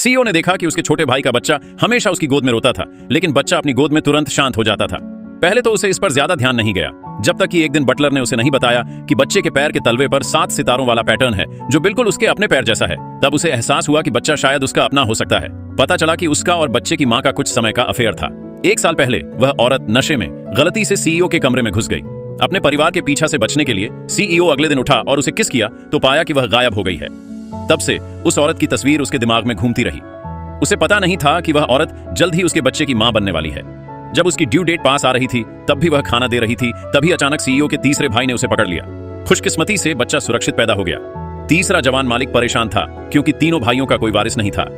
CEO ने देखा कि उसके छोटे भाई का बच्चा हमेशा उसकी गोद में रोता था, लेकिन बच्चा अपनी गोद में तुरंत शांत हो जाता था। पहले तो उसे इस पर ज्यादा ध्यान नहीं गया, जब तक कि एक दिन बटलर ने उसे नहीं बताया कि बच्चे के पैर के तलवे पर 7 सितारों वाला पैटर्न है, जो बिल्कुल उसके अपने पैर जैसा है। तब उसे एहसास हुआ कि बच्चा शायद उसका अपना हो सकता है। पता चला कि उसका और बच्चे की माँ का कुछ समय का अफेयर था। 1 साल पहले वह औरत नशे में गलती से सीईओ के कमरे में घुस गई। अपने परिवार के पीछा से बचने के लिए सीईओ अगले दिन उठा और उसे किस किया तो पाया कि वह गायब हो गई है। तब से उस औरत की तस्वीर उसके दिमाग में घूमती रही। उसे पता नहीं था कि वह औरत जल्द ही उसके बच्चे की मां बनने वाली है। जब उसकी ड्यू डेट पास आ रही थी, तब भी वह खाना दे रही थी। तभी अचानक सीईओ के तीसरे भाई ने उसे पकड़ लिया। खुशकिस्मती से बच्चा सुरक्षित पैदा हो गया। तीसरा जवान मालिक परेशान था, क्योंकि तीनों भाइयों का कोई वारिस नहीं था।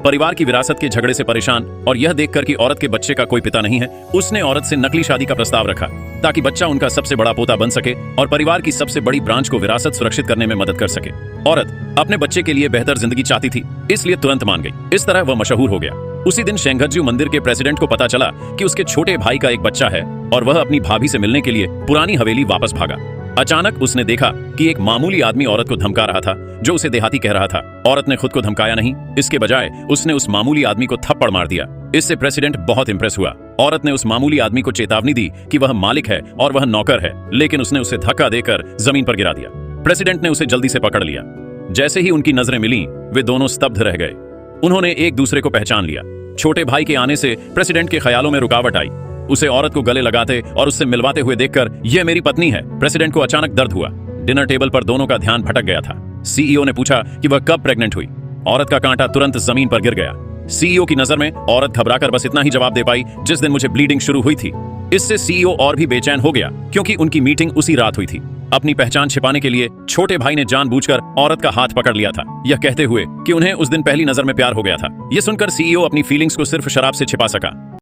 परिवार की विरासत के झगड़े से परेशान और यह देखकर कि औरत के बच्चे का कोई पिता नहीं है, उसने औरत से नकली शादी का प्रस्ताव रखा, ताकि बच्चा उनका सबसे बड़ा पोता बन सके और परिवार की सबसे बड़ी ब्रांच को विरासत सुरक्षित करने में मदद कर सके। औरत अपने बच्चे के लिए बेहतर जिंदगी चाहती थी, इसलिए तुरंत मान गई। इस तरह वह मशहूर हो गया। उसी दिन शेंगज्जू मंदिर के प्रेसिडेंट को पता चला कि उसके छोटे भाई का एक बच्चा है और वह अपनी भाभी से मिलने के लिए पुरानी हवेली वापस भागा। अचानक उसने देखा कि एक मामूली आदमी औरत को धमका रहा था, जो उसे देहाती कह रहा था। औरत ने खुद को धमकाया नहीं, इसके बजाय उसने उस मामूली आदमी को थप्पड़ मार दिया। इससे प्रेसिडेंट बहुत इंप्रेस हुआ। औरत ने उस मामूली आदमी को चेतावनी दी कि वह मालिक है और वह नौकर है, लेकिन उसने उसे धक्का देकर जमीन पर गिरा दिया। प्रेसिडेंट ने उसे जल्दी से पकड़ लिया। जैसे ही उनकी नजरें मिली, वे दोनों स्तब्ध रह गए। उन्होंने एक दूसरे को पहचान लिया। छोटे भाई के आने से प्रेसिडेंट के ख्यालों में रुकावट आई। उसे औरत को गले लगाते और उससे मिलवाते हुए देखकर यह मेरी पत्नी है, प्रेसिडेंट को अचानक दर्द हुआ। डिनर टेबल पर दोनों का ध्यान भटक गया था। सीईओ ने पूछा कि वह कब प्रेग्नेंट हुई। औरत का कांटा तुरंत जमीन पर गिर गया। सीईओ की नजर में औरत घबराकर बस इतना ही जवाब दे पाई, जिस दिन मुझे ब्लीडिंग शुरू हुई थी। इससे सीईओ और भी बेचैन हो गया, क्योंकि उनकी मीटिंग उसी रात हुई थी। अपनी पहचान छिपाने के लिए छोटे भाई ने जानबूझकर औरत का हाथ पकड़ लिया था, यह कहते हुए कि उन्हें उस दिन पहली नजर में प्यार हो गया था। यह सुनकर सीईओ अपनी फीलिंग्स को सिर्फ शराब से छिपा सका।